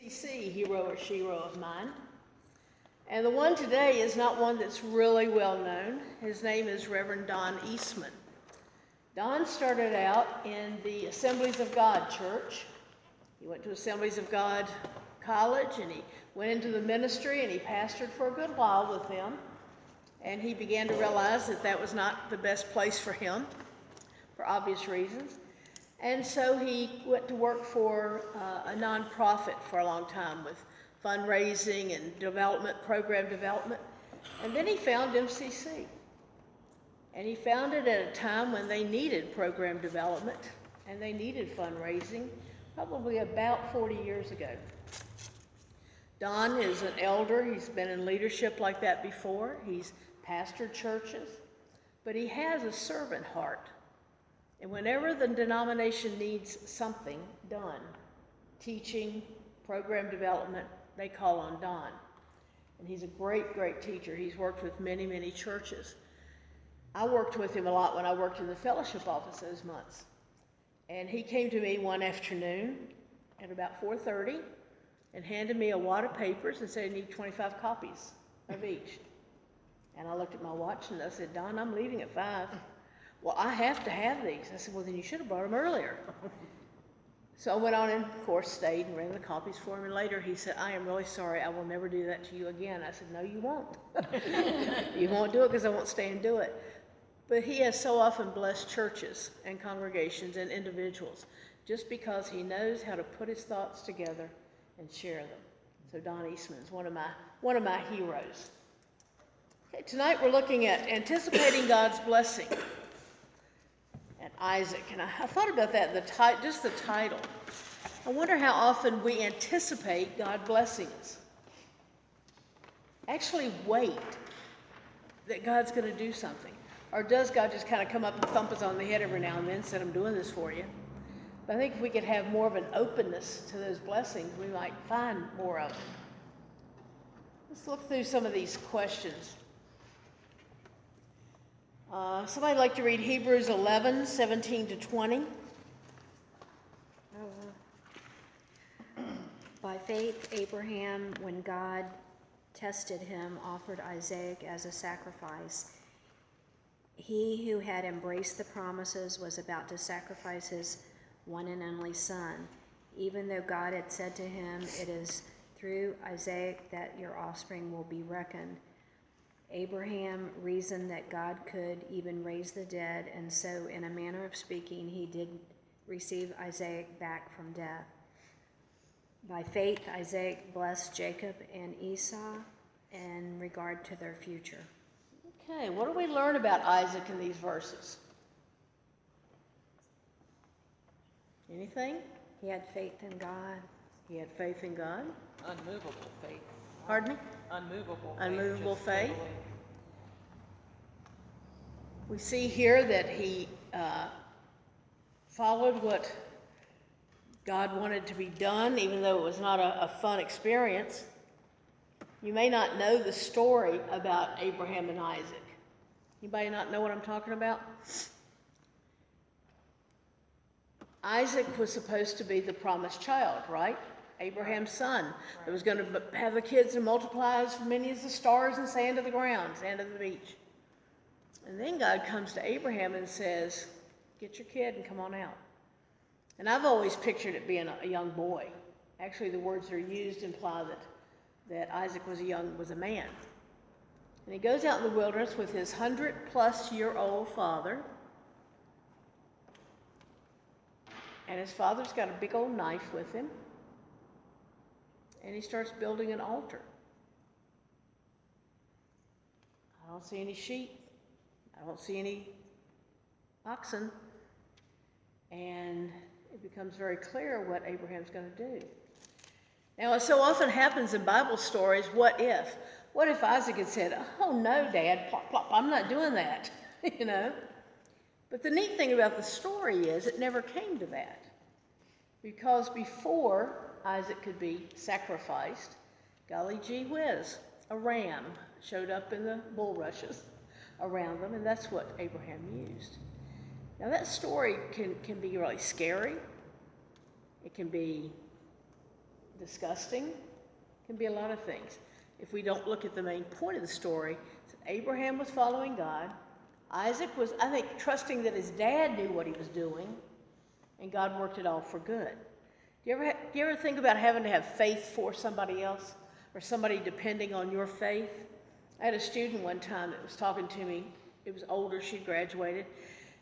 Hero or Shero of mine. And the one today is not one that's really well known. His name is Reverend Don Eastman. Don started out in the Assemblies of God church. He went to Assemblies of God college and he went into the ministry and he pastored for a good while with them. And he began to realize that that was not the best place for him for obvious reasons. And so he went to work for a nonprofit for a long time with fundraising and development, program development. And then he found MCC. And he found it at a time when they needed program development and they needed fundraising, probably about 40 years ago. Don is an elder. He's been in leadership like that before. He's pastored churches, but he has a servant heart. And whenever the denomination needs something done, teaching, program development, they call on Don. And he's a great, great teacher. He's worked with many, many churches. I worked with him a lot when I worked in the fellowship office those months. And he came to me one afternoon at about 4:30 and handed me a wad of papers and said, "I need 25 copies of each." And I looked at my watch and I said, "Don, I'm leaving at 5. "Well, I have to have these." I said, "Well, then you should have brought them earlier." So I went on and, of course, stayed and ran the copies for him. And later he said, "I am really sorry. I will never do that to you again." I said, "No, you won't." "You won't do it because I won't stay and do it." But he has so often blessed churches and congregations and individuals just because he knows how to put his thoughts together and share them. So Don Eastman is one of my heroes. Okay, tonight we're looking at anticipating God's blessing. And Isaac, and I thought about that, just the title. I wonder how often we anticipate God blessing us. Actually wait that God's going to do something. Or does God just kind of come up and thump us on the head every now and then and say, "I'm doing this for you"? But I think if we could have more of an openness to those blessings, we might find more of them. Let's look through some of these questions. Somebody like to read Hebrews 11:17-20. By faith, Abraham, when God tested him, offered Isaac as a sacrifice. He who had embraced the promises was about to sacrifice his one and only son, even though God had said to him, "It is through Isaac that your offspring will be reckoned." Abraham reasoned that God could even raise the dead, and so, in a manner of speaking, he did receive Isaac back from death. By faith, Isaac blessed Jacob and Esau in regard to their future. Okay, what do we learn about Isaac in these verses? Anything? He had faith in God. He had faith in God. Unmovable faith. Pardon me? Unmovable faith. Totally. We see here that he followed what God wanted to be done, even though it was not a fun experience. You may not know the story about Abraham and Isaac. Anybody not know what I'm talking about? Isaac was supposed to be the promised child, right? Abraham's son that was going to have the kids and multiply as many as the stars and sand of the ground, sand of the beach. And then God comes to Abraham and says, "Get your kid and come on out." And I've always pictured it being a young boy. Actually, the words that are used imply that Isaac was a man. And he goes out in the wilderness with his 100-plus-year-old father. And his father's got a big old knife with him. And he starts building an altar. I don't see any sheep. I don't see any oxen. And it becomes very clear what Abraham's going to do. Now, it so often happens in Bible stories, what if? What if Isaac had said, "Oh, no, Dad, plop, plop, I'm not doing that," you know? But the neat thing about the story is it never came to that. Because before Isaac could be sacrificed, golly gee whiz, a ram showed up in the bulrushes around them, and that's what Abraham used. Now, that story can be really scary. It can be disgusting, can be a lot of things. If we don't look at the main point of the story, Abraham was following God. Isaac was, I think, trusting that his dad knew what he was doing, and God worked it all for good. Do you ever think about having to have faith for somebody else or somebody depending on your faith? I had a student one time that was talking to me. It was older, she'd graduated,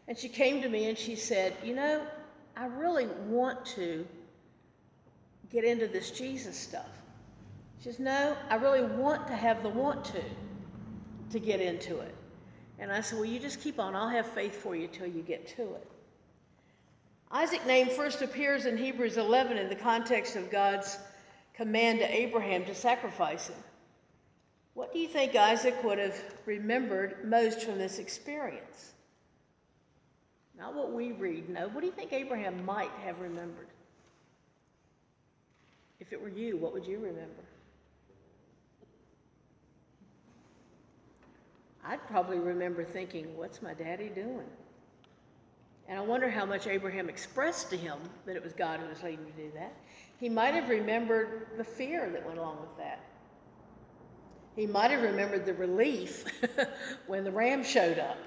and she came to me and she said, you know, I really want to get into this Jesus stuff. She says, no, I really want to have the want to get into it. And I said, well, you just keep on. I'll have faith for you till you get to it. Isaac's name first appears in Hebrews 11 in the context of God's command to Abraham to sacrifice him. What do you think Isaac would have remembered most from this experience? Not what we read, no. What do you think Abraham might have remembered? If it were you, what would you remember? I'd probably remember thinking, what's my daddy doing? And I wonder how much Abraham expressed to him that it was God who was leading him to do that. He might have remembered the fear that went along with that. He might have remembered the relief when the ram showed up.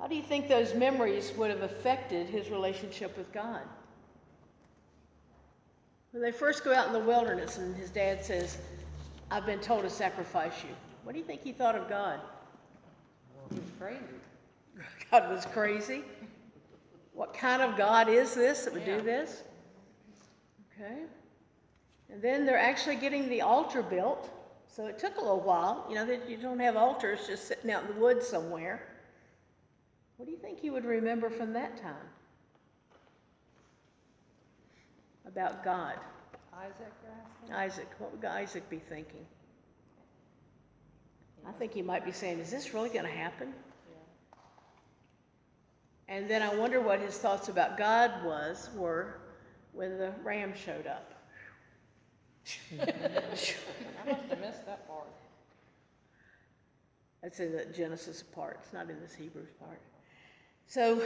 How do you think those memories would have affected his relationship with God? When they first go out in the wilderness and his dad says, I've been told to sacrifice you. What do you think he thought of God? Well, he was crazy. God was crazy? What kind of God is this that would do this? Okay. And then they're actually getting the altar built. So it took a little while. You know, that you don't have altars just sitting out in the woods somewhere. What do you think he would remember from that time about God? Isaac, you're asking? Isaac, what would Isaac be thinking? I think he might be saying, is this really going to happen? Yeah. And then I wonder what his thoughts about God were when the ram showed up. I must have missed that part. That's in the Genesis part. It's not in this Hebrews part. So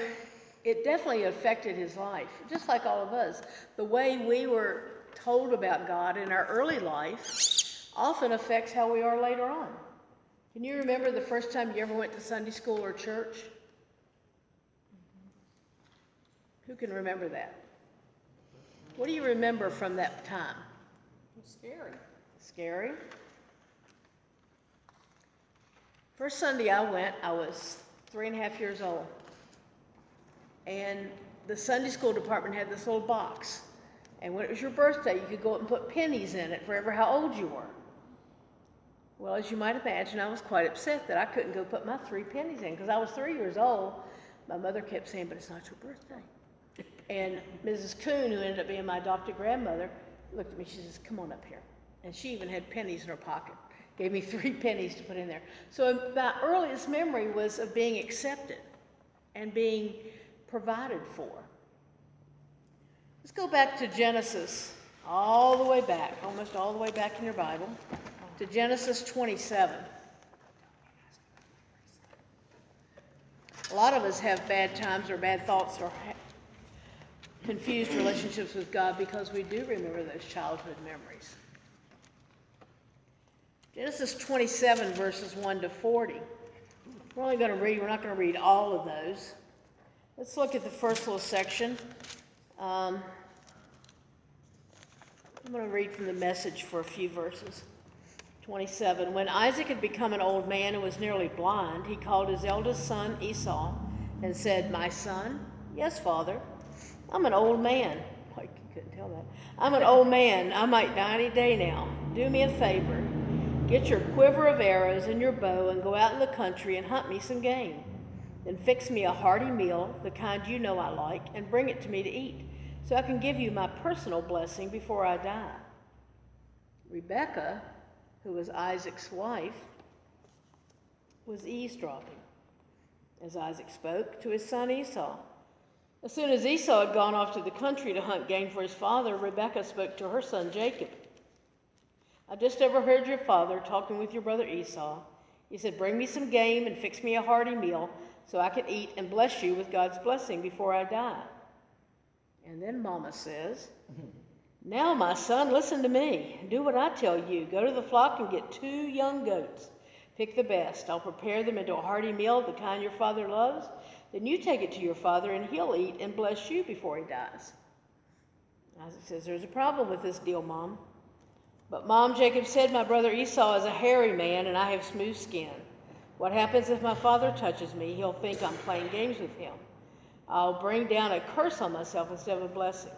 it definitely affected his life, just like all of us. The way we were told about God in our early life often affects how we are later on. Can you remember the first time you ever went to Sunday school or church? Who can remember that? What do you remember from that time? It was scary. Scary? First Sunday I went, I was 3.5 years old. And the Sunday school department had this little box. And when it was your birthday, you could go up and put pennies in it for how old you were. Well, as you might imagine, I was quite upset that I couldn't go put my 3 pennies in because I was 3 years old. My mother kept saying, but it's not your birthday. And Mrs. Kuhn, who ended up being my adopted grandmother, looked at me, she says, come on up here. And she even had pennies in her pocket. Gave me 3 pennies to put in there. So my earliest memory was of being accepted and being provided for. Let's go back to Genesis, all the way back, almost all the way back in your Bible, to Genesis 27. A lot of us have bad times or bad thoughts or confused relationships with God because we do remember those childhood memories. Genesis 27, verses 1 to 40. We're not going to read all of those. Let's look at the first little section. I'm going to read from the Message for a few verses. 27. When Isaac had become an old man and was nearly blind, he called his eldest son Esau and said, my son? Yes, father. I'm an old man. Like you couldn't tell that. I'm an old man. I might die any day now. Do me a favor. Get your quiver of arrows and your bow and go out in the country and hunt me some game. Then fix me a hearty meal, the kind you know I like, and bring it to me to eat, so I can give you my personal blessing before I die. Rebekah, who was Isaac's wife, was eavesdropping as Isaac spoke to his son Esau. As soon as Esau had gone off to the country to hunt game for his father, Rebekah spoke to her son Jacob. I just overheard your father talking with your brother Esau. He said, bring me some game and fix me a hearty meal so I can eat and bless you with God's blessing before I die. And then Mama says, "Now, my son, listen to me. Do what I tell you. Go to the flock and get 2 young goats. Pick the best. I'll prepare them into a hearty meal, the kind your father loves. Then you take it to your father, and he'll eat and bless you before he dies." Isaac says, "There's a problem with this deal, Mom." "But Mom," Jacob said, "my brother Esau is a hairy man, and I have smooth skin. What happens if my father touches me? He'll think I'm playing games with him. I'll bring down a curse on myself instead of a blessing."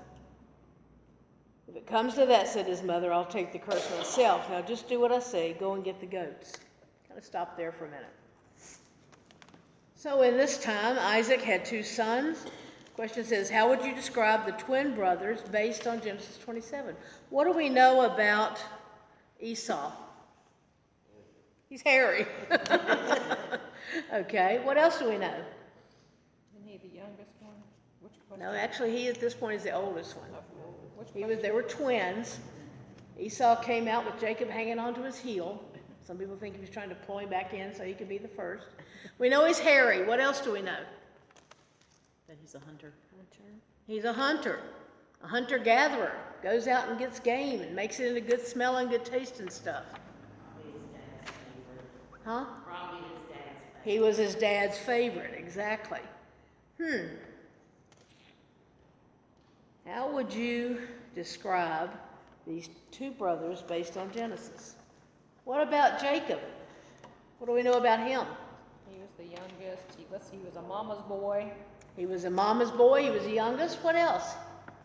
"If it comes to that," said his mother, "I'll take the curse myself. Now just do what I say. Go and get the goats." Kind of stop there for a minute. So in this time, Isaac had 2 sons. The question says, how would you describe the twin brothers based on Genesis 27? What do we know about Esau? He's hairy. Okay, what else do we know? Isn't he the youngest one? Which question? No, actually, he at this point is the oldest one. Which They were twins. Esau came out with Jacob hanging onto his heel. Some people think he was trying to pull him back in so he could be the first. We know he's hairy. What else do we know? That he's a hunter. He's a hunter, a hunter-gatherer. Goes out and gets game and makes it into good smelling, good tasting stuff. Probably his dad's favorite. Huh? Probably his dad's favorite. He was his dad's favorite, exactly. How would you describe these 2 brothers based on Genesis? What about Jacob? What do we know about him? He was the youngest. He was a mama's boy. He was a mama's boy. He was the youngest. What else?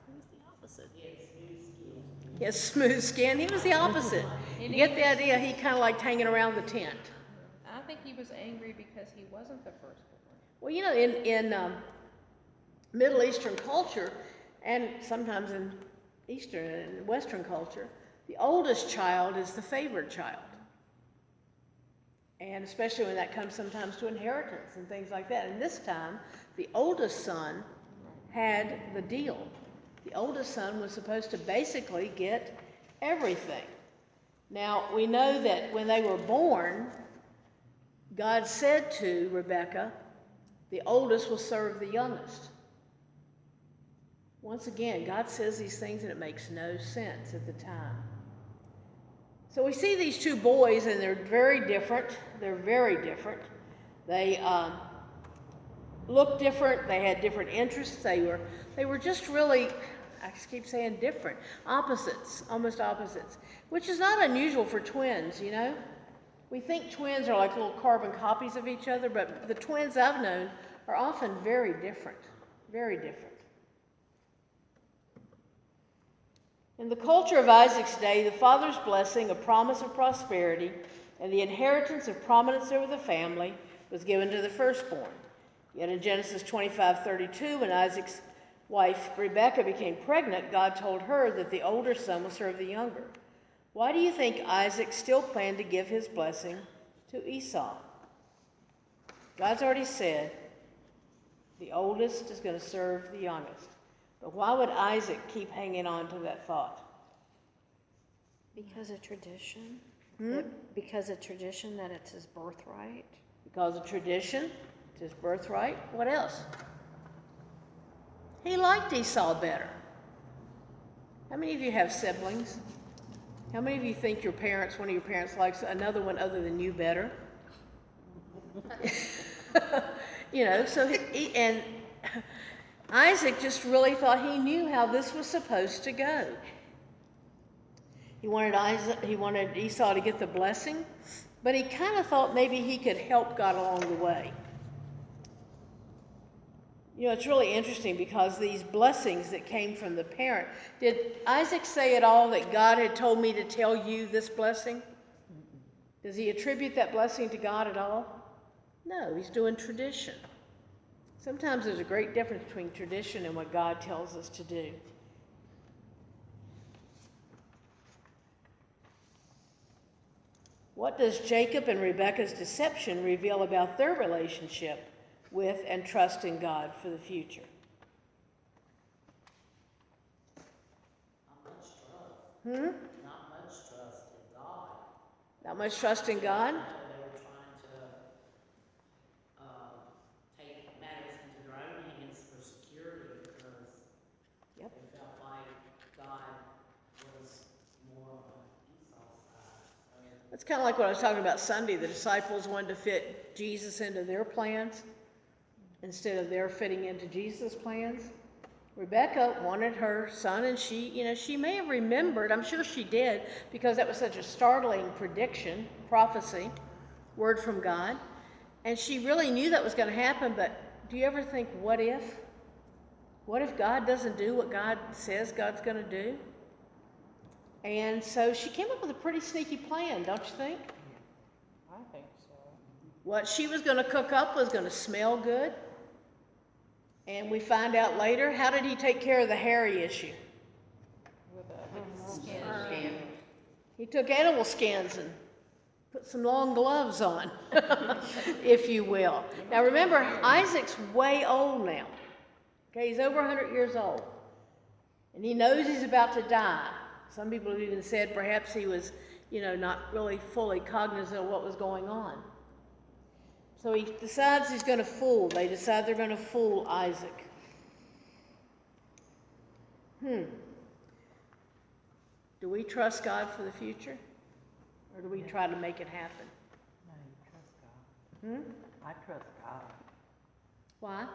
He was the opposite. He had smooth skin. He had smooth skin. He was the opposite. You get the idea? He kind of liked hanging around the tent. I think he was angry because he wasn't the firstborn. Well, you know, in Middle Eastern culture, and sometimes in Eastern and Western culture, the oldest child is the favored child. And especially when that comes sometimes to inheritance and things like that. And this time, the oldest son had the deal. The oldest son was supposed to basically get everything. Now, we know that when they were born, God said to Rebekah, the oldest will serve the youngest. Once again, God says these things and it makes no sense at the time. So we see these 2 boys and they're very different. They're very different. They looked different. They had different interests. They were just really, I just keep saying different, opposites, almost opposites, which is not unusual for twins, you know. We think twins are like little carbon copies of each other, but the twins I've known are often very different, very different. In the culture of Isaac's day, the father's blessing, a promise of prosperity, and the inheritance of prominence over the family was given to the firstborn. Yet in Genesis 25:32, when Isaac's wife Rebekah became pregnant, God told her that the older son will serve the younger. Why do you think Isaac still planned to give his blessing to Esau? God's already said the oldest is going to serve the youngest. But why would Isaac keep hanging on to that thought? Because of tradition. Because of tradition that it's his birthright. Because of tradition, it's his birthright. What else? He liked Esau better. How many of you have siblings? How many of you think one of your parents likes another one other than you better? You know, so and Isaac just really thought he knew how this was supposed to go. He wanted Esau to get the blessing, but he kind of thought maybe he could help God along the way. You know, it's really interesting because these blessings that came from the parent, did Isaac say at all that God had told me to tell you this blessing? Does he attribute that blessing to God at all? No, he's doing tradition. Sometimes there's a great difference between tradition and what God tells us to do. What does Jacob and Rebekah's deception reveal about their relationship with and trust in God for the future? Not much trust. Not much trust in God. Not much trust in God? They were trying to take matters into their own hands for security because That's kind of like what I was talking about Sunday. The disciples wanted to fit Jesus into their plans instead of their fitting into Jesus' plans. Rebecca wanted her son, and she may have remembered, I'm sure she did, because that was such a startling prediction, prophecy, word from God. And she really knew that was going to happen, but do you ever think, what if? What if God doesn't do what God says God's going to do? And so she came up with a pretty sneaky plan, don't you think? I think so. What she was going to cook up was going to smell good. And we find out later, how did he take care of the hairy issue? With a skin. He took animal skins and put some long gloves on, if you will. Now remember, Isaac's way old now. Okay, he's over 100 years old. And he knows he's about to die. Some people have even said perhaps he was, not really fully cognizant of what was going on. So he decides they decide they're going to fool Isaac. Do we trust God for the future? Or do we try to make it happen? No, you trust God. I trust God Why?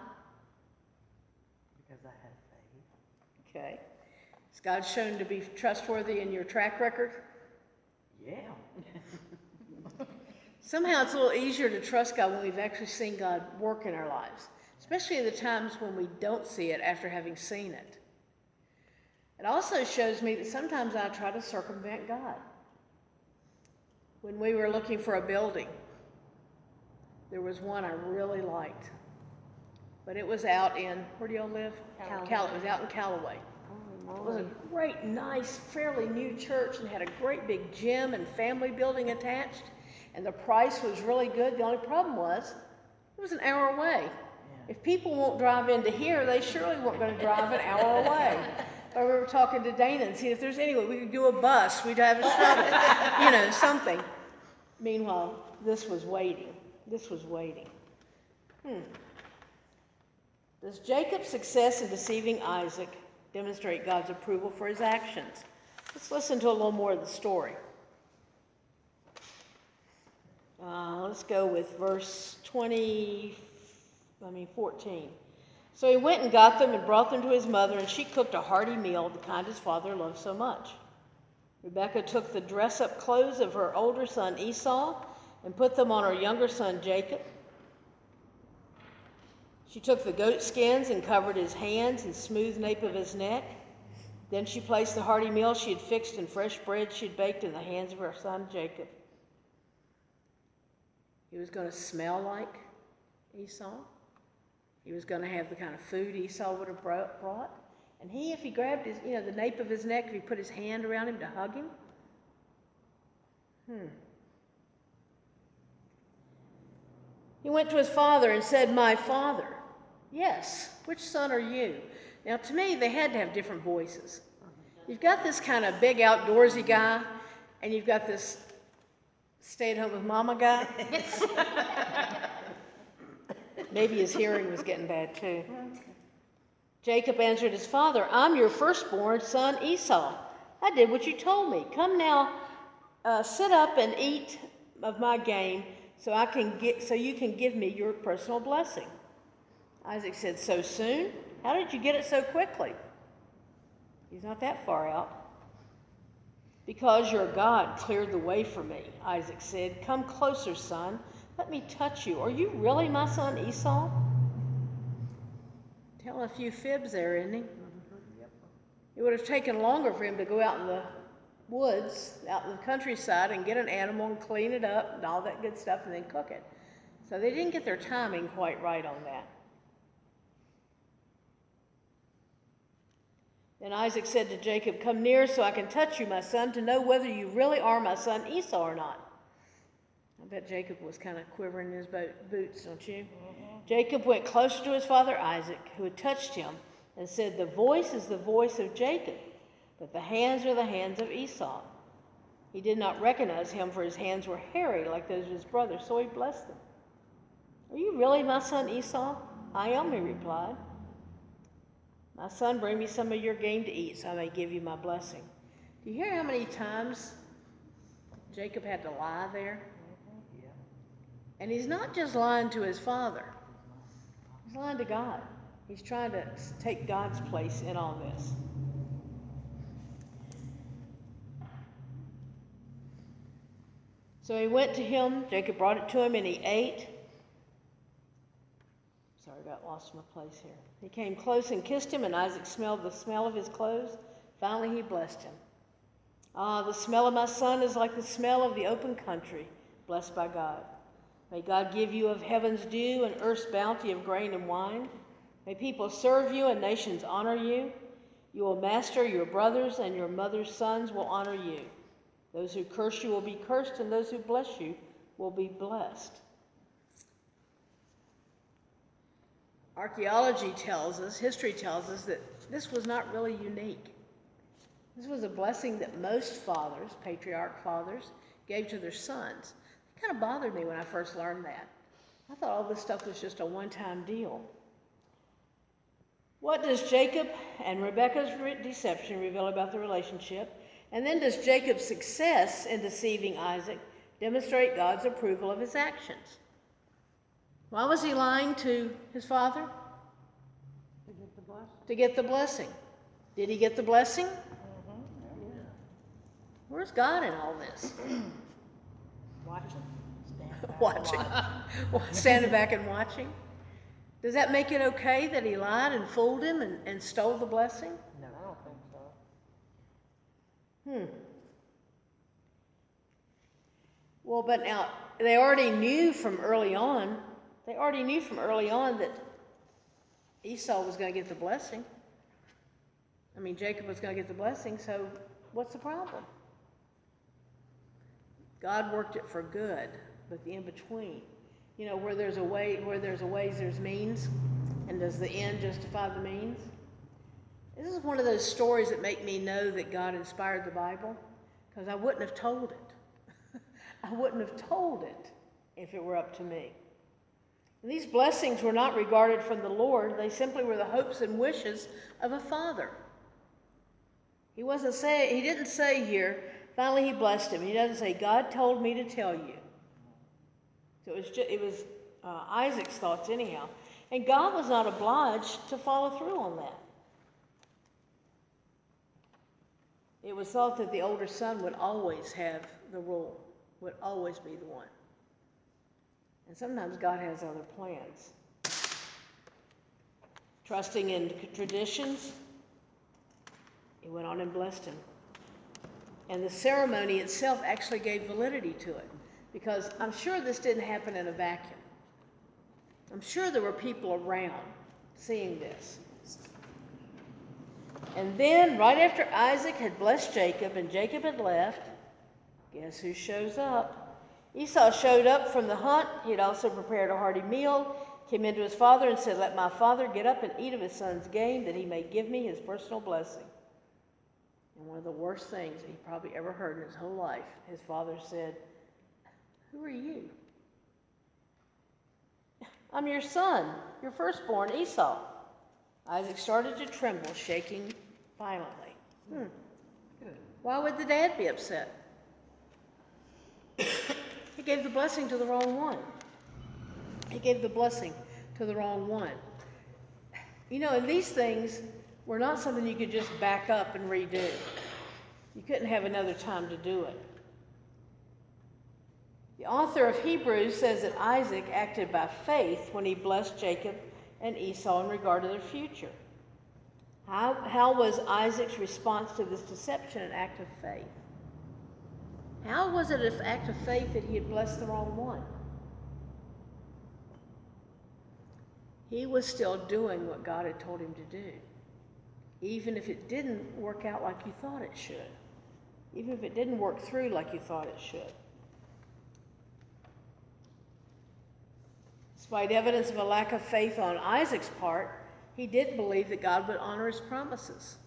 because I have faith. Okay. Is God shown to be trustworthy in your track record? Yeah. Somehow it's a little easier to trust God when we've actually seen God work in our lives, especially in the times when we don't see it after having seen it. It also shows me that sometimes I try to circumvent God. When we were looking for a building, there was one I really liked, but it was out in, where do y'all live? It was out in Callaway. It was a great, nice, fairly new church and had a great big gym and family building attached. And the price was really good. The only problem was, it was an hour away. Yeah. If people won't drive into here, they surely weren't going to drive an hour away. But we were talking to Dana and see if there's any way we could do a bus, we'd have a shuttle, something. Meanwhile, this was waiting. Does Jacob's success in deceiving Isaac demonstrate God's approval for his actions? Let's listen to a little more of the story. Let's go with verse 14. So he went and got them and brought them to his mother, and she cooked a hearty meal, the kind his father loved so much. Rebekah took the dress-up clothes of her older son Esau and put them on her younger son Jacob. She took the goat skins and covered his hands and smooth nape of his neck. Then she placed the hearty meal she had fixed and fresh bread she had baked in the hands of her son Jacob. He was going to smell like Esau. He was going to have the kind of food Esau would have brought. And if he grabbed his, the nape of his neck, if he put his hand around him to hug him. He went to his father and said, "My father." Yes, which son are you? Now, to me, they had to have different voices. You've got this kind of big outdoorsy guy, and you've got this stay-at-home with mama guy. Maybe his hearing was getting bad, too. Jacob answered his father, "I'm your firstborn son Esau. I did what you told me. Come now, sit up and eat of my game so you can give me your personal blessing." Isaac said, "So soon? How did you get it so quickly?" He's not that far out. "Because your God cleared the way for me," Isaac said. "Come closer, son. Let me touch you. Are you really my son Esau?" Telling a few fibs there, isn't he? Yep. It would have taken longer for him to go out in the woods, out in the countryside, and get an animal and clean it up and all that good stuff and then cook it. So they didn't get their timing quite right on that. Then Isaac said to Jacob, "Come near so I can touch you, my son, to know whether you really are my son Esau or not." I bet Jacob was kind of quivering in his boots, don't you? Mm-hmm. Jacob went closer to his father Isaac, who had touched him, and said, "The voice is the voice of Jacob, but the hands are the hands of Esau." He did not recognize him, for his hands were hairy like those of his brother, so he blessed them. "Are you really my son Esau?" "I am," he replied. "My son, bring me some of your game to eat, so I may give you my blessing." Do you hear how many times Jacob had to lie there. And he's not just lying to his father. He's lying to God. He's trying to take God's place in all this. So he went to him, Jacob brought it to him, and he ate. Sorry, I got lost in my place here. He came close and kissed him, and Isaac smelled the smell of his clothes. Finally, he blessed him. Ah, the smell of my son is like the smell of the open country, blessed by God. May God give you of heaven's dew and earth's bounty of grain and wine. May people serve you and nations honor you. You will master your brothers, and your mother's sons will honor you. Those who curse you will be cursed, and those who bless you will be blessed. Archaeology tells us, history tells us, that this was not really unique. This was a blessing that most fathers, patriarch fathers, gave to their sons. It kind of bothered me when I first learned that. I thought all this stuff was just a one-time deal. What does Jacob and Rebekah's deception reveal about the relationship? And then does Jacob's success in deceiving Isaac demonstrate God's approval of his actions? Why was he lying to his father? To get the blessing. To get the blessing. Did he get the blessing? Mm-hmm. Yeah. Where's God in all this? Watching. Stand back. Watching. Standing back and watching. Does that make it okay that he lied and fooled him and stole the blessing? No, I don't think so. Well, but now, they already knew from early on that Esau was going to get the blessing. I mean, Jacob was going to get the blessing, so what's the problem? God worked it for good, but the in-between. You know, where there's a way, there's means, and does the end justify the means? This is one of those stories that make me know that God inspired the Bible, because I wouldn't have told it. I wouldn't have told it if it were up to me. And these blessings were not regarded from the Lord. They simply were the hopes and wishes of a father. He didn't say here, finally he blessed him. He doesn't say, God told me to tell you. So it was Isaac's thoughts anyhow. And God was not obliged to follow through on that. It was thought that the older son would always have the rule, would always be the one. And sometimes God has other plans. Trusting in traditions, he went on and blessed him. And the ceremony itself actually gave validity to it, because I'm sure this didn't happen in a vacuum. I'm sure there were people around seeing this. And then, right after Isaac had blessed Jacob and Jacob had left, guess who shows up? Esau showed up from the hunt. He had also prepared a hearty meal, came into his father and said, let my father get up and eat of his son's game, that he may give me his personal blessing. And one of the worst things he probably ever heard in his whole life, his father said, who are you? I'm your son, your firstborn, Esau. Isaac started to tremble, shaking violently. Why would the dad be upset? He gave the blessing to the wrong one. He gave the blessing to the wrong one. You know, and these things were not something you could just back up and redo. You couldn't have another time to do it. The author of Hebrews says that Isaac acted by faith when he blessed Jacob and Esau in regard to their future. How was Isaac's response to this deception an act of faith? How was it an act of faith that he had blessed the wrong one? He was still doing what God had told him to do, even if it didn't work out like you thought it should, even if it didn't work through like you thought it should. Despite evidence of a lack of faith on Isaac's part, he did believe that God would honor his promises.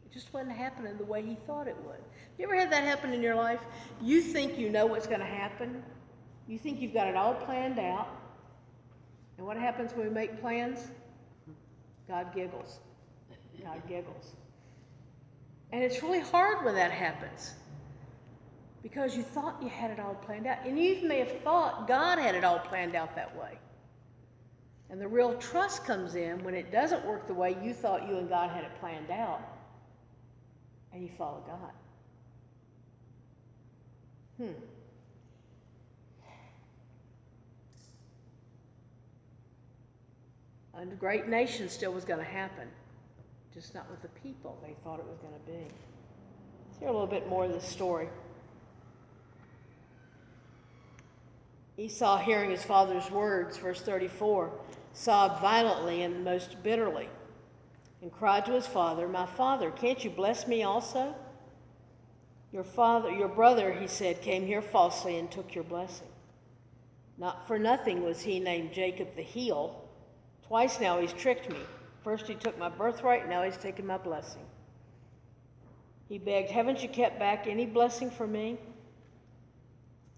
It just wasn't happening the way he thought it would. You ever had that happen in your life? You think you know what's going to happen. You think you've got it all planned out. And what happens when we make plans? God giggles. God giggles. And it's really hard when that happens. because you thought you had it all planned out. And you may have thought God had it all planned out that way. And the real trust comes in when it doesn't work the way you thought you and God had it planned out, and you follow God. A great nation still was going to happen, just not with the people they thought it was going to be. Let's hear a little bit more of this story. Esau, hearing his father's words, verse 34, sobbed violently and most bitterly, and cried to his father, "My father, can't you bless me also? Your brother, he said, came here falsely and took your blessing. Not for nothing was he named Jacob the heel. Twice now he's tricked me. First he took my birthright, now he's taken my blessing." He begged, "Haven't you kept back any blessing for me?"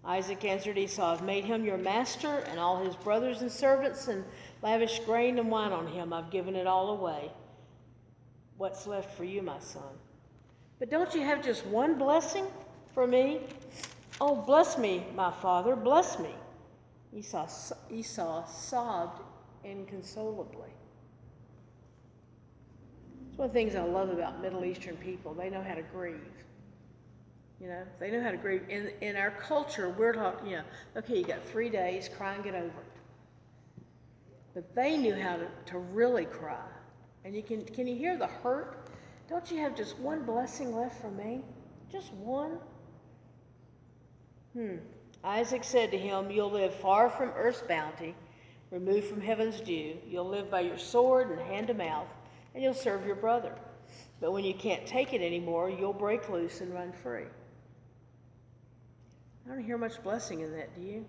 Isaac answered Esau, "I've made him your master and all his brothers and servants, and lavished grain and wine on him. I've given it all away. What's left for you, my son? But don't you have just one blessing for me? Oh, bless me, my father, bless me." Esau sobbed inconsolably. It's one of the things I love about Middle Eastern people. They know how to grieve. You know, they know how to grieve. In our culture, we're taught, okay, you got 3 days, cry and get over it. But they knew how to really cry. And can you hear the hurt? Don't you have just one blessing left for me? Just one? Isaac said to him, "You'll live far from earth's bounty, removed from heaven's dew. You'll live by your sword and hand to mouth, and you'll serve your brother. But when you can't take it anymore, you'll break loose and run free." I don't hear much blessing in that, do you?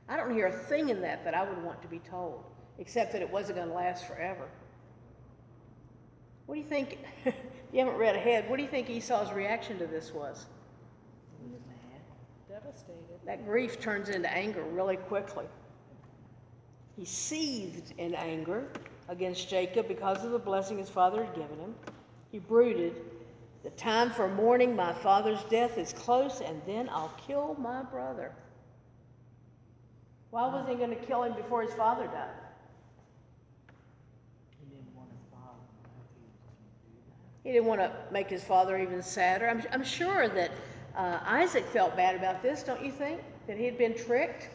I don't hear a thing in that I would want to be told, except that it wasn't going to last forever. What do you think, if you haven't read ahead, what do you think Esau's reaction to this was? He was mad. Devastated. That grief turns into anger really quickly. He seethed in anger against Jacob because of the blessing his father had given him. He brooded, "The time for mourning my father's death is close, and then I'll kill my brother." Why was he going to kill him before his father died? He didn't want his father to know if he was going to do that. He didn't want to make his father even sadder. I'm sure that Isaac felt bad about this, don't you think? That he had been tricked?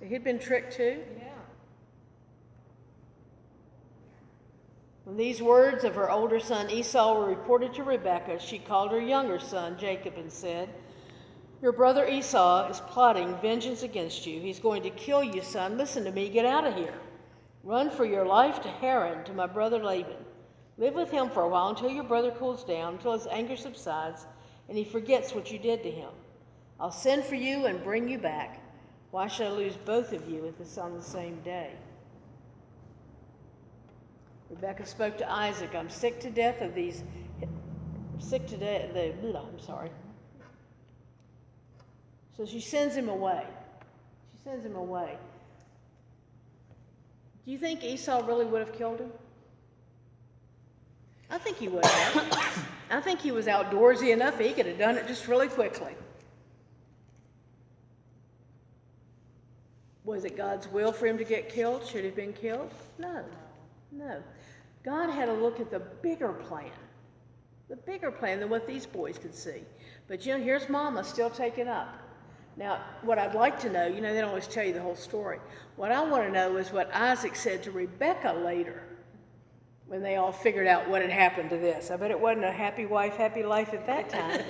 That he'd been tricked too? Yeah. When these words of her older son Esau were reported to Rebekah, she called her younger son Jacob and said, "Your brother Esau is plotting vengeance against you. He's going to kill you, son. Listen to me. Get out of here. Run for your life to Haran, to my brother Laban. Live with him for a while until your brother cools down, until his anger subsides, and he forgets what you did to him. I'll send for you and bring you back. Why should I lose both of you on the same day?" Rebekah spoke to Isaac, "I'm sick to death of these, So she sends him away. Do you think Esau really would have killed him? I think he would have. I think he was outdoorsy enough. He could have done it just really quickly. Was it God's will for him to get killed? Should he have been killed? No. God had to look at the bigger plan than what these boys could see. But here's Mama still taken up. Now, what I'd like to know, they don't always tell you the whole story. What I want to know is what Isaac said to Rebekah later, when they all figured out what had happened to this. I bet it wasn't a happy wife, happy life at that time.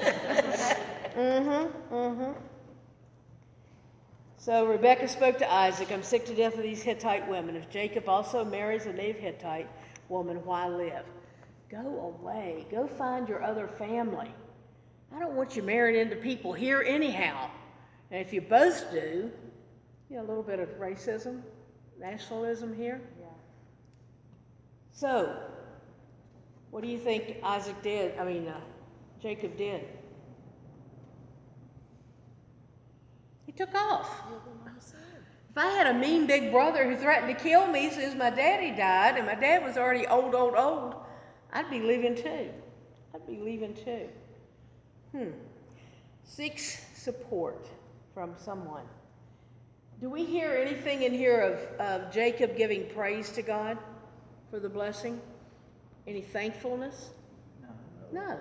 So Rebekah spoke to Isaac, "I'm sick to death of these Hittite women. If Jacob also marries a native Hittite woman, why live? Go away. Go find your other family. I don't want you married into people here anyhow. And if you both do," a little bit of racism, nationalism here. Yeah. So, what do you think Jacob did? He took off. If I had a mean big brother who threatened to kill me as soon as my daddy died, and my dad was already old, I'd be leaving too. seeks support from someone. Do we hear anything in here of Jacob giving praise to God for the blessing? Any thankfulness? No.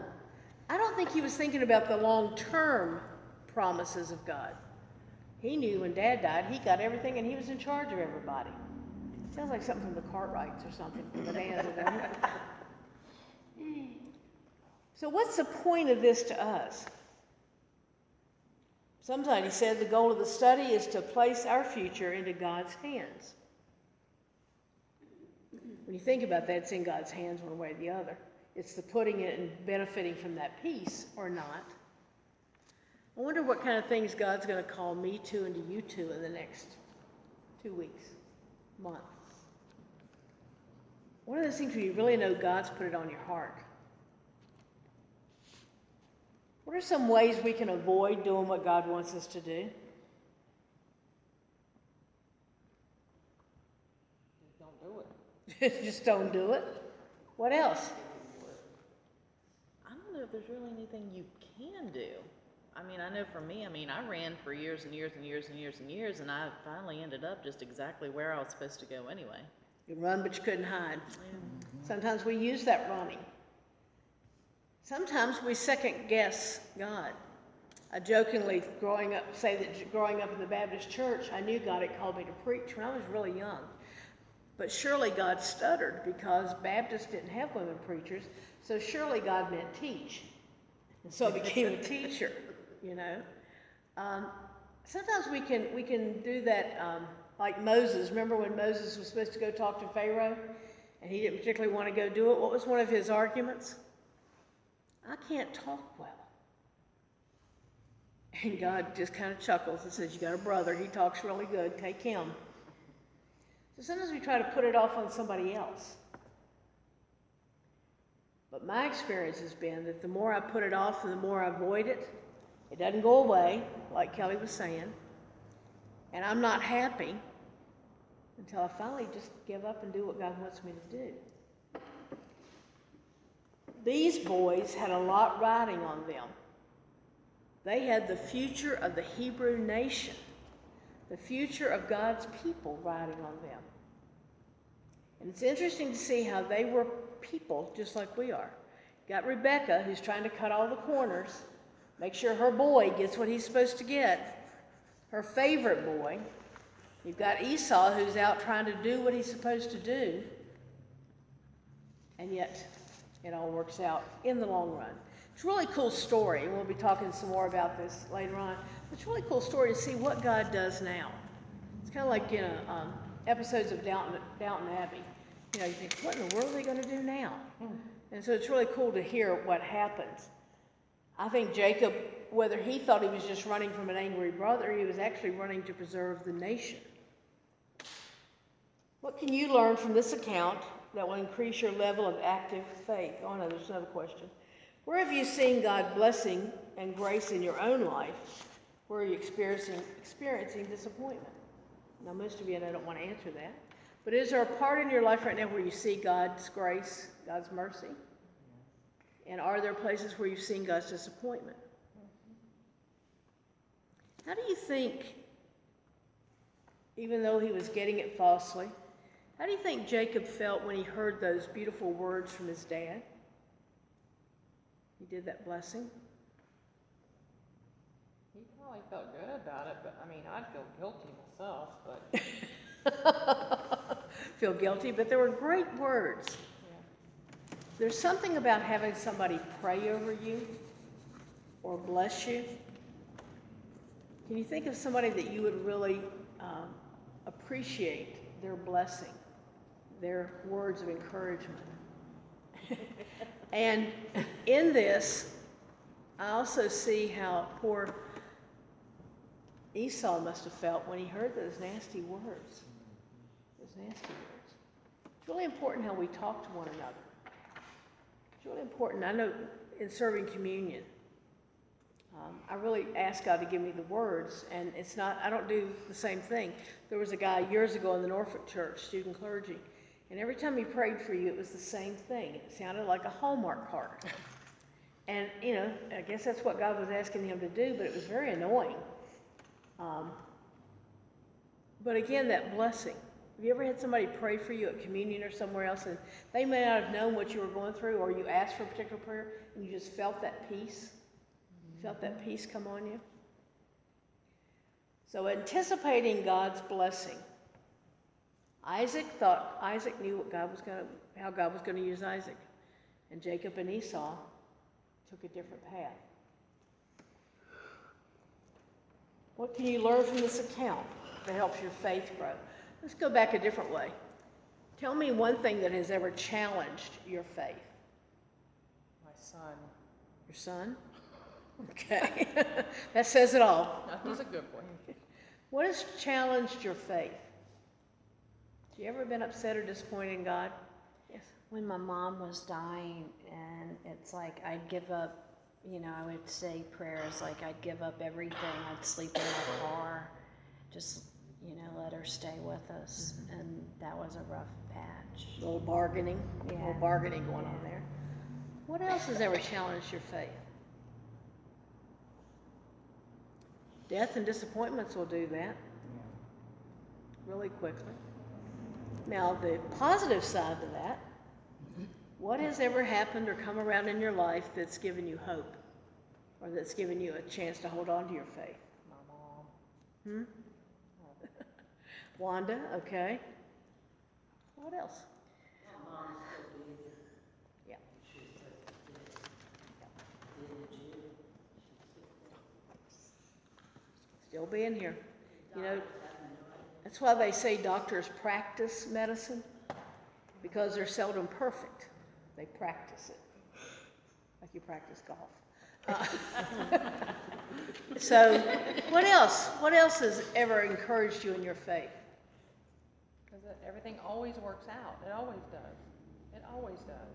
I don't think he was thinking about the long-term promises of God. He knew when Dad died, he got everything and he was in charge of everybody. Sounds like something from the Cartwrights or something, from the Bonanza, doesn't it? So what's the point of this to us? Sometimes he said the goal of the study is to place our future into God's hands. When you think about that, it's in God's hands one way or the other. It's the putting it and benefiting from that peace or not. I wonder what kind of things God's going to call me to and to you to in the next 2 weeks, month. One of those things where you really know God's put it on your heart. What are some ways we can avoid doing what God wants us to do? Just don't do it. Just don't do it. What else? I don't know if there's really anything you can do. I mean, I know for me, I ran for years and years and years and years and years, and I finally ended up just exactly where I was supposed to go anyway. You run, but you couldn't hide. Sometimes we use that running. Sometimes we second guess God. I jokingly say that growing up in the Baptist church, I knew God had called me to preach when I was really young. But surely God stuttered because Baptists didn't have women preachers, so surely God meant teach. And so I became a teacher, you know. Sometimes we can do that like Moses. Remember when Moses was supposed to go talk to Pharaoh and he didn't particularly want to go do it? What was one of his arguments? I can't talk well. And God just kind of chuckles and says, you got a brother, he talks really good, take him. So sometimes we try to put it off on somebody else. But my experience has been that the more I put it off and the more I avoid it, it doesn't go away, like Kelly was saying, and I'm not happy until I finally just give up and do what God wants me to do. These boys had a lot riding on them. They had the future of the Hebrew nation, the future of God's people riding on them. And it's interesting to see how they were people just like we are. Got Rebecca, who's trying to cut all the corners, make sure her boy gets what he's supposed to get, her favorite boy. You've got Esau, who's out trying to do what he's supposed to do, and yet it all works out in the long run. It's a really cool story, and we'll be talking some more about this later on. It's a really cool story to see what God does now. It's kind of like, you know, episodes of Downton Abbey. You know, you think, what in the world are they going to do now? And so it's really cool to hear what happens. I think Jacob, whether he thought he was just running from an angry brother, he was actually running to preserve the nation. What can you learn from this account that will increase your level of active faith? Oh no, there's another question. Where have you seen God blessing and grace in your own life? Where are you experiencing disappointment? Now most of you, and I don't want to answer that, but is there a part in your life right now where you see God's grace, God's mercy? And are there places where you've seen God's disappointment? How do you think, even though he was getting it falsely, how do you think Jacob felt when he heard those beautiful words from his dad? He did that blessing. He probably felt good about it, but I mean, I'd feel guilty myself, but. Feel guilty, but there were great words. Yeah. There's something about having somebody pray over you or bless you. Can you think of somebody that you would really appreciate their blessing, their words of encouragement? And in this, I also see how poor Esau must have felt when he heard those nasty words. Those nasty words. It's really important how we talk to one another. It's really important. I know in serving communion, I really ask God to give me the words, and it's not, I don't do the same thing. There was a guy years ago in the Norfolk church, student clergy, and every time he prayed for you, it was the same thing. It sounded like a Hallmark card. And, you know, I guess that's what God was asking him to do, but it was very annoying. But again, that blessing. Have you ever had somebody pray for you at communion or somewhere else, and they may not have known what you were going through, or you asked for a particular prayer, and you just felt that peace? Felt that peace come on you? So anticipating God's blessing. Isaac knew what how God was going to use Isaac. And Jacob and Esau took a different path. What can you learn from this account that helps your faith grow? Let's go back a different way. Tell me one thing that has ever challenged your faith. My son. Your son? Okay. That says it all. He's a good boy. What has challenged your faith? Have you ever been upset or disappointed in God? Yes. When my mom was dying, and it's like I'd give up, you know, I would say prayers like I'd give up everything. I'd sleep in my car, just, you know, let her stay with us. And that was a rough patch. A little bargaining. A little Yeah. bargaining going on there. What else has ever challenged your faith? Death and disappointments will do that really quickly. Now, the positive side to that, what has ever happened or come around in your life that's given you hope, or that's given you a chance to hold on to your faith? My mom. Wanda, okay. What else? My mom still believes Yeah. she's didn't you? Still being here. You know, that's why they say doctors practice medicine, because they're seldom perfect. They practice it, like you practice golf. So, what else? What else has ever encouraged you in your faith? Because everything always works out. It always does. It always does.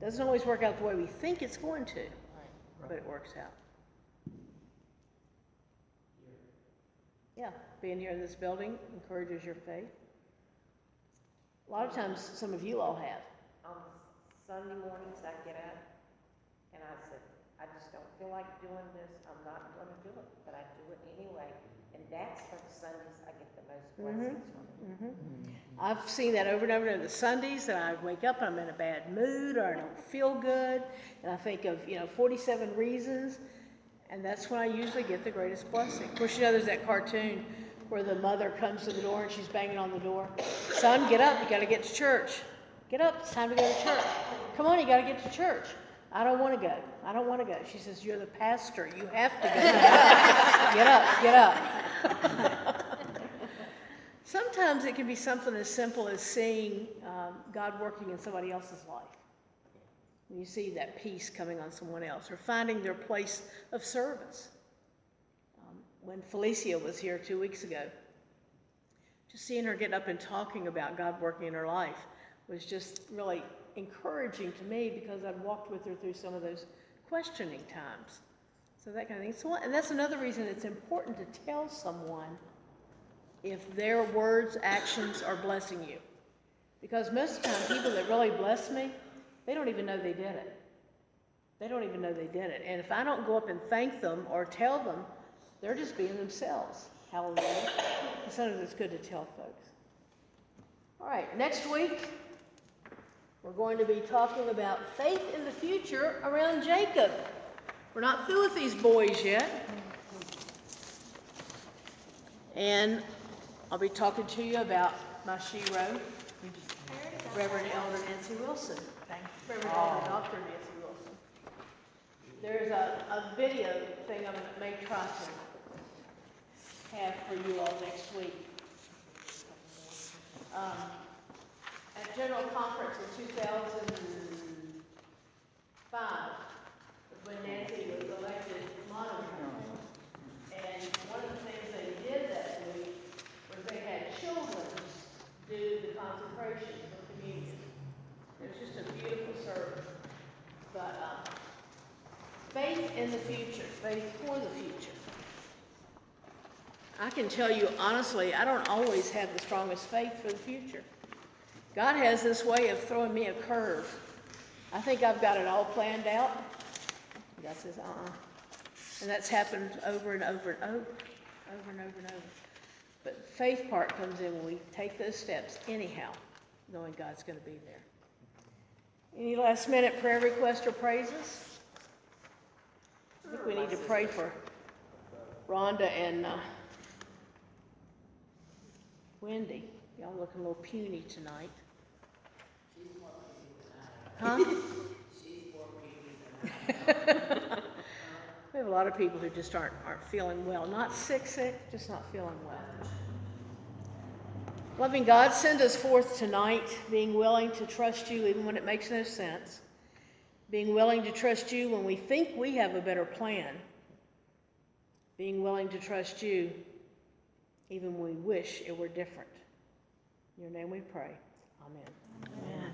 Doesn't always work out the way we think it's going to, Right. but it works out. Yeah, being here in this building encourages your faith. A lot of times, some of you all have. On Sunday mornings, I get up and I said, I just don't feel like doing this. I'm not going to do it, but I do it anyway. And that's when Sundays I get the most blessings from. I've seen that over and over again. The Sundays that I wake up and I'm in a bad mood or I don't feel good, and I think of 47 reasons, and that's when I usually get the greatest blessing. Of course, there's that cartoon where the mother comes to the door and she's banging on the door. Son, get up, you got to get to church. Get up, it's time to go to church. Come on, you got to get to church. I don't want to go. I don't want to go. She says, you're the pastor. You have to go. Get up. Sometimes it can be something as simple as seeing God working in somebody else's life. When you see that peace coming on someone else, or finding their place of service. When Felicia was here 2 weeks ago, just seeing her getting up and talking about God working in her life was just really encouraging to me, because I'd walked with her through some of those questioning times. So that kind of thing. So, and that's another reason it's important to tell someone if their words, actions are blessing you. Because most of the time, people that really bless me, they don't even know they did it. They don't even know they did it. And if I don't go up and thank them or tell them, they're just being themselves. Hallelujah. And sometimes it's good to tell folks. All right, next week, we're going to be talking about faith in the future around Jacob. We're not through with these boys yet. And I'll be talking to you about my shero, Reverend Elder Nancy Wilson. Reverend Elder Dr. Nancy Wilson. There's a video thing I may try to have for you all next week. At General Conference in 2005, when Nancy was elected monitor, and one of the things they did that week was they had children do the consecration for communion. It was just a beautiful service. But faith in the future, faith for the future. I can tell you honestly, I don't always have the strongest faith for the future. God has this way of throwing me a curve I think I've got it all planned out. God says, And that's happened over and over and over, over and over and over. But faith part comes in when we take those steps anyhow, knowing God's going to be there. Any last minute prayer requests or praises? I think we need to pray for Rhonda and Wendy. Y'all looking a little puny tonight. Huh? We have a lot of people who just aren't feeling well. Not sick, just not feeling well. Loving God, send us forth tonight, being willing to trust you even when it makes no sense. Being willing to trust you when we think we have a better plan. Being willing to trust you even when we wish it were different. In your name we pray. Amen. Amen.